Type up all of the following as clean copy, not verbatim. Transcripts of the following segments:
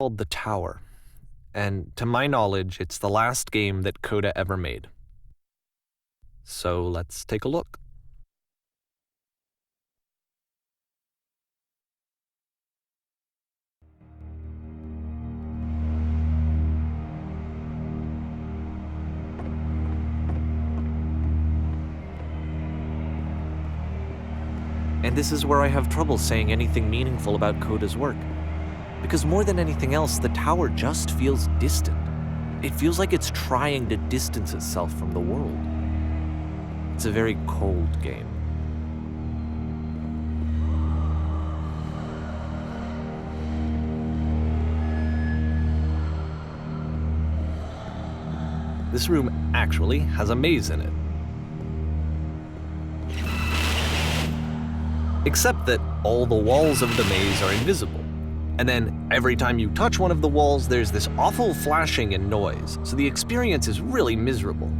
called The Tower, and to my knowledge, it's the last game that Coda ever made. So let's take a look. And this is where I have trouble saying anything meaningful about Coda's work. Because more than anything else, The Tower just feels distant. It feels like it's trying to distance itself from the world. It's a very cold game. This room actually has a maze in it. Except that all the walls of the maze are invisible. And then every time you touch one of the walls, there's this awful flashing and noise, so the experience is really miserable.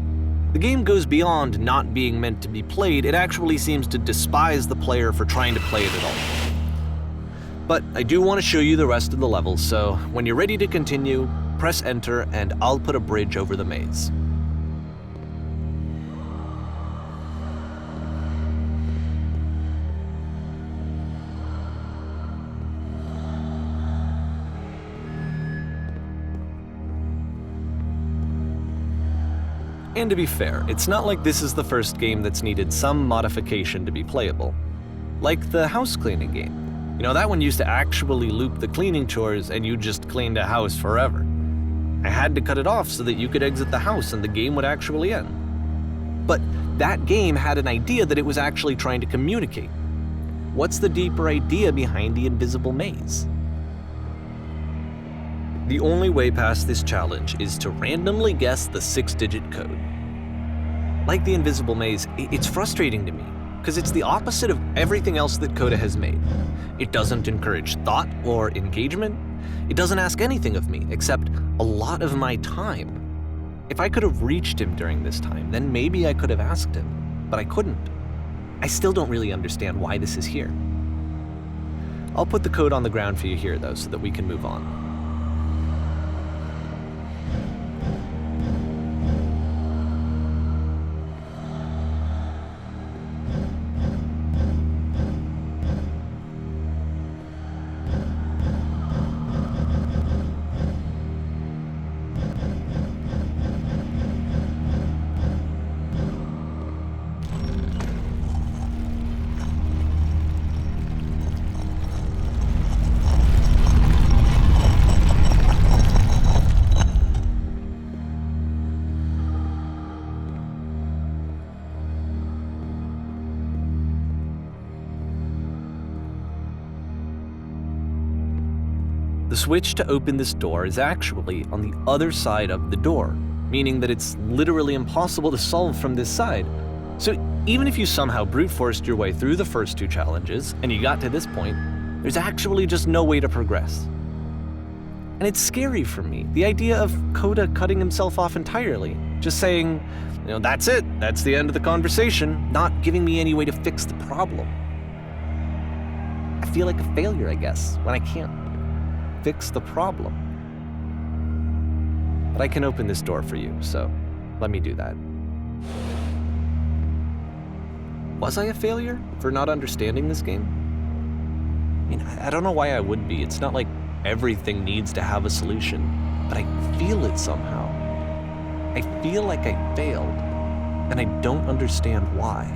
The game goes beyond not being meant to be played, it actually seems to despise the player for trying to play it at all. But I do want to show you the rest of the levels, so when you're ready to continue, press enter and I'll put a bridge over the maze. And to be fair, it's not like this is the first game that's needed some modification to be playable. Like the house cleaning game. You know, that one used to actually loop the cleaning chores and you just cleaned a house forever. I had to cut it off so that you could exit the house and the game would actually end. But that game had an idea that it was actually trying to communicate. What's the deeper idea behind the invisible maze? The only way past this challenge is to randomly guess the 6-digit code. Like the invisible maze, it's frustrating to me, because it's the opposite of everything else that Coda has made. It doesn't encourage thought or engagement. It doesn't ask anything of me, except a lot of my time. If I could have reached him during this time, then maybe I could have asked him, but I couldn't. I still don't really understand why this is here. I'll put the code on the ground for you here, though, so that we can move on. The switch to open this door is actually on the other side of the door, meaning that it's literally impossible to solve from this side. So even if you somehow brute forced your way through the first 2 challenges and you got to this point, there's actually just no way to progress. And it's scary for me, the idea of Coda cutting himself off entirely, just saying, you know, that's it, that's the end of the conversation, not giving me any way to fix the problem. I feel like a failure, I guess, when I can't fix the problem. But I can open this door for you, so let me do that. Was I a failure for not understanding this game? I mean, I don't know why I would be. It's not like everything needs to have a solution, but I feel it somehow. I feel like I failed, and I don't understand why.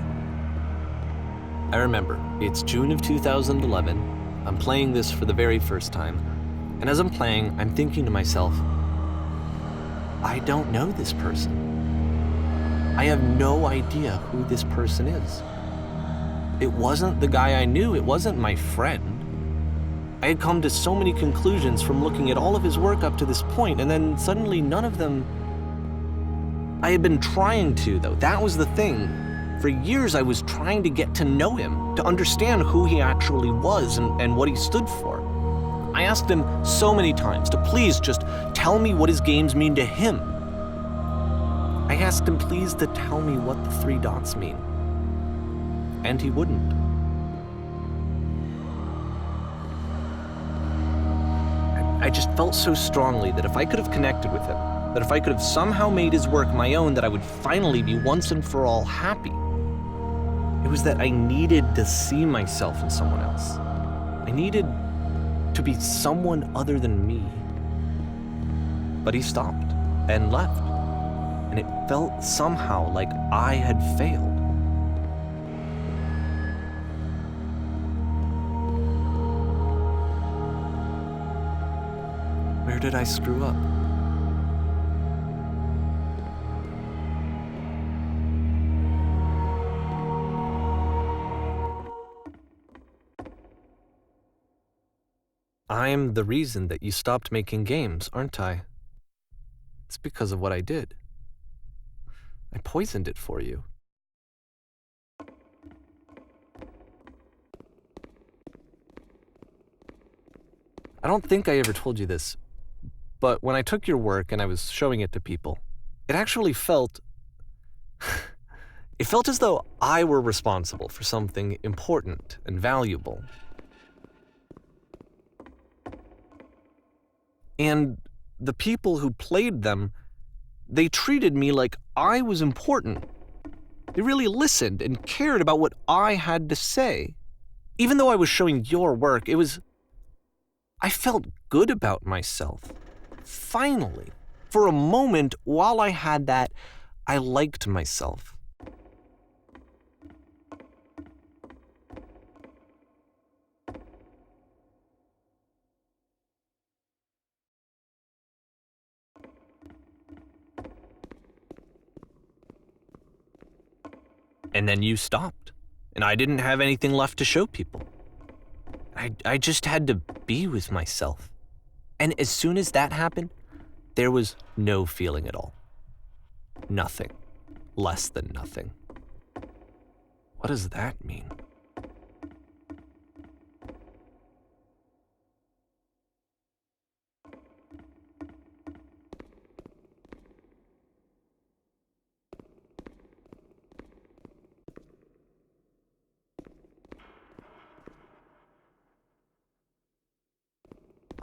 I remember, it's June of 2011. I'm playing this for the very first time. And as I'm playing, I'm thinking to myself, I don't know this person. I have no idea who this person is. It wasn't the guy I knew, it wasn't my friend. I had come to so many conclusions from looking at all of his work up to this point, and then suddenly none of them... I had been trying to, though. That was the thing. For years I was trying to get to know him, to understand who he actually was and what he stood for. I asked him so many times to please just tell me what his games mean to him. I asked him please to tell me what the 3 dots mean. And he wouldn't. I just felt so strongly that if I could have connected with him, that if I could have somehow made his work my own, that I would finally be once and for all happy. It was that I needed to see myself in someone else. I needed to be someone other than me. But he stopped and left, and it felt somehow like I had failed. Where did I screw up? I'm the reason that you stopped making games, aren't I? It's because of what I did. I poisoned it for you. I don't think I ever told you this, but when I took your work and I was showing it to people, it actually felt... it felt as though I were responsible for something important and valuable. And the people who played them, they treated me like I was important. They really listened and cared about what I had to say. Even though I was showing your work, I felt good about myself. Finally, for a moment, while I had that, I liked myself. And then you stopped, and I didn't have anything left to show people. I just had to be with myself. And as soon as that happened, there was no feeling at all. Nothing. Less than nothing. What does that mean?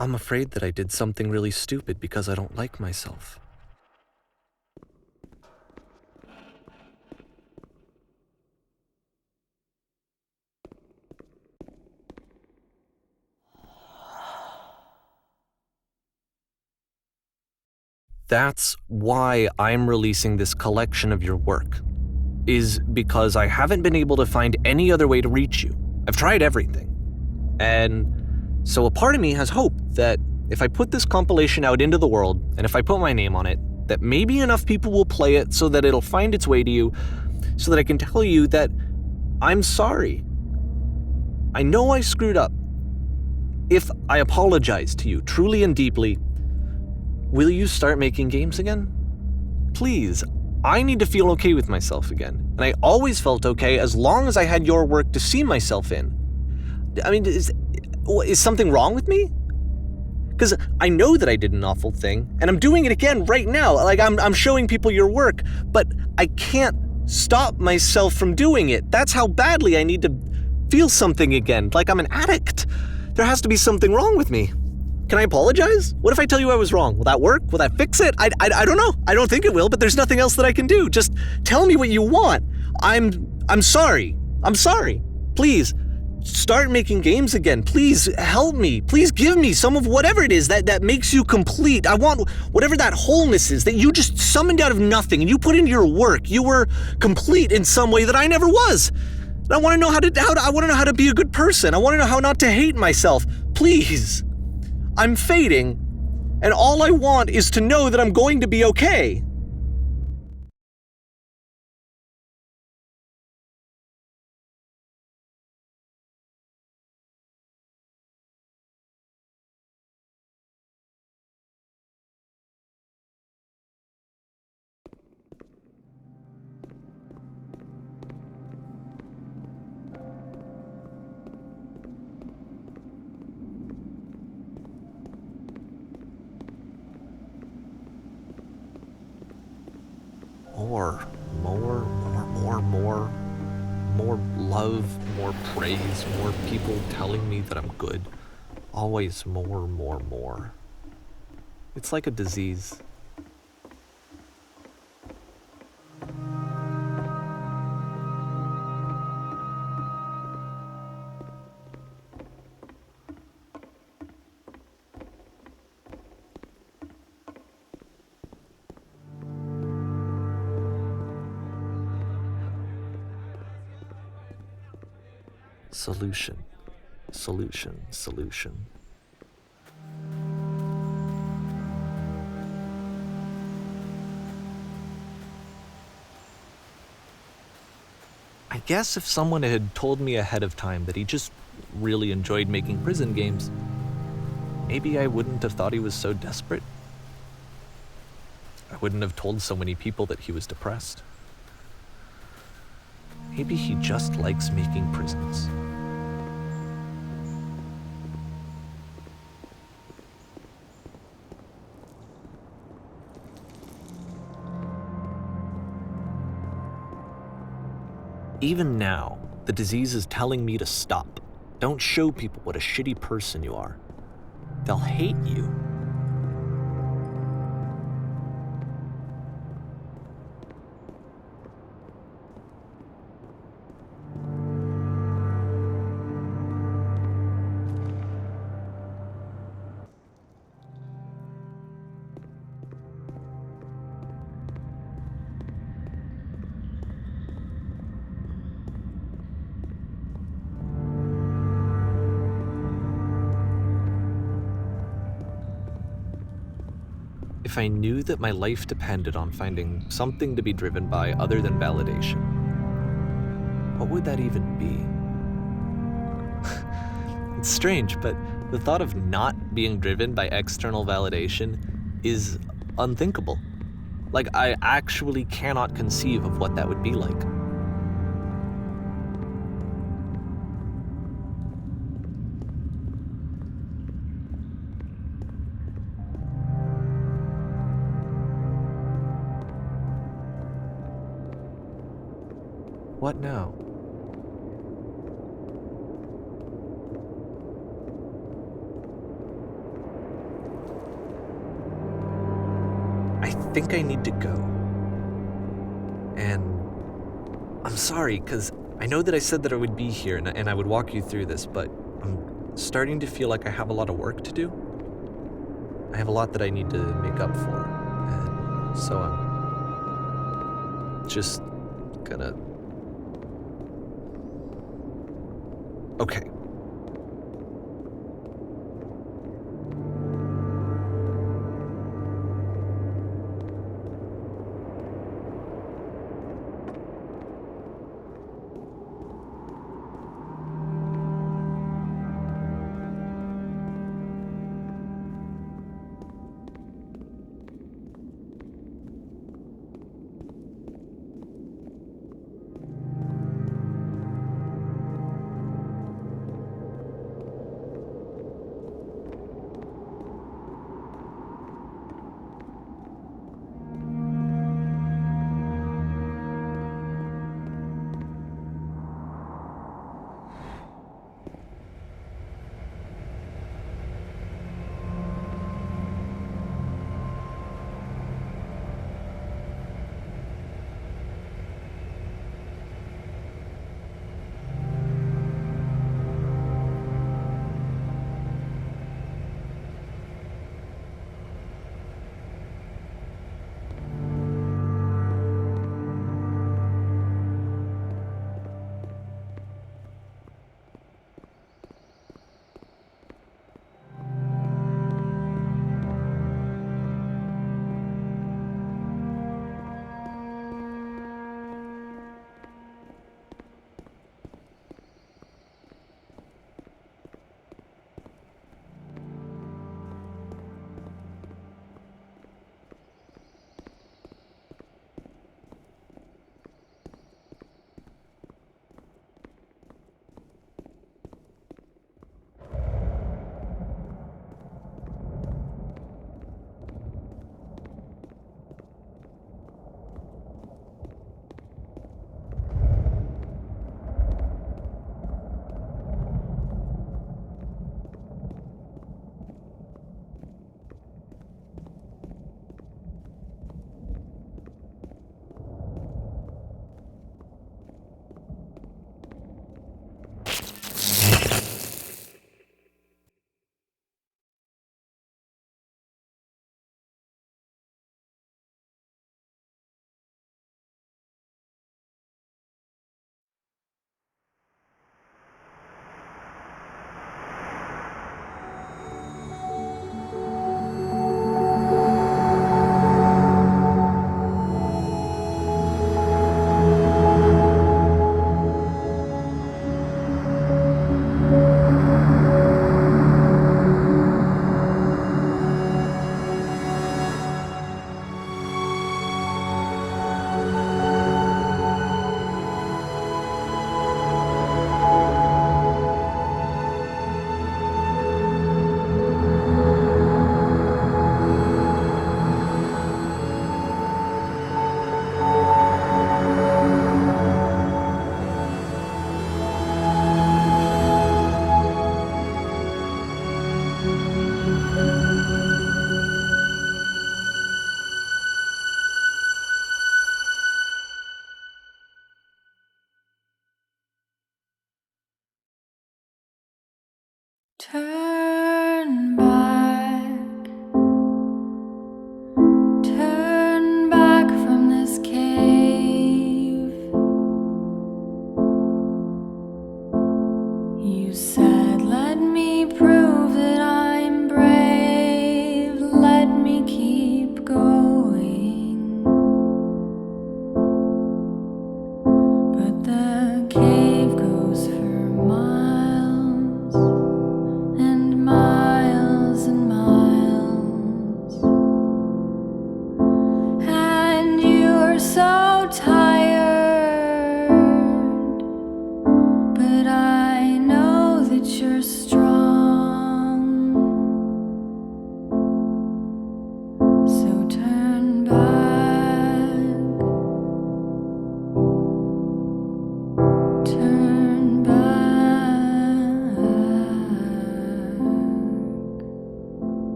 I'm afraid that I did something really stupid because I don't like myself. That's why I'm releasing this collection of your work, is because I haven't been able to find any other way to reach you. I've tried everything. And so a part of me has hope that if I put this compilation out into the world, and if I put my name on it, that maybe enough people will play it so that it'll find its way to you, so that I can tell you that I'm sorry. I know I screwed up. If I apologize to you truly and deeply, will you start making games again? Please, I need to feel okay with myself again. And I always felt okay as long as I had your work to see myself in. I mean, is something wrong with me? Because I know that I did an awful thing, and I'm doing it again right now. Like, I'm showing people your work, but I can't stop myself from doing it. That's how badly I need to feel something again, like I'm an addict. There has to be something wrong with me. Can I apologize? What if I tell you I was wrong? Will that work? Will that fix it? I don't know. I don't think it will, but there's nothing else that I can do. Just tell me what you want. I'm sorry. I'm sorry. Please, start making games again. Please help me. Please give me some of whatever it is that makes you complete. I want whatever that wholeness is that you just summoned out of nothing and you put into your work. You were complete in some way that I never was. And I want to know I want to know how to be a good person. I want to know how not to hate myself. Please. I'm fading, and all I want is to know that I'm going to be okay. More love, more praise, more people telling me that I'm good. Always more. It's like a disease. Solution, solution, solution. I guess if someone had told me ahead of time that he just really enjoyed making prison games, maybe I wouldn't have thought he was so desperate. I wouldn't have told so many people that he was depressed. Maybe he just likes making prisons. Even now, the disease is telling me to stop. Don't show people what a shitty person you are. They'll hate you. If I knew that my life depended on finding something to be driven by other than validation, what would that even be? It's strange, but the thought of not being driven by external validation is unthinkable. Like, I actually cannot conceive of what that would be like. What now? I think I need to go. And I'm sorry, because I know that I said that I would be here and I would walk you through this, but I'm starting to feel like I have a lot of work to do. I have a lot that I need to make up for. And so I'm just gonna... Okay.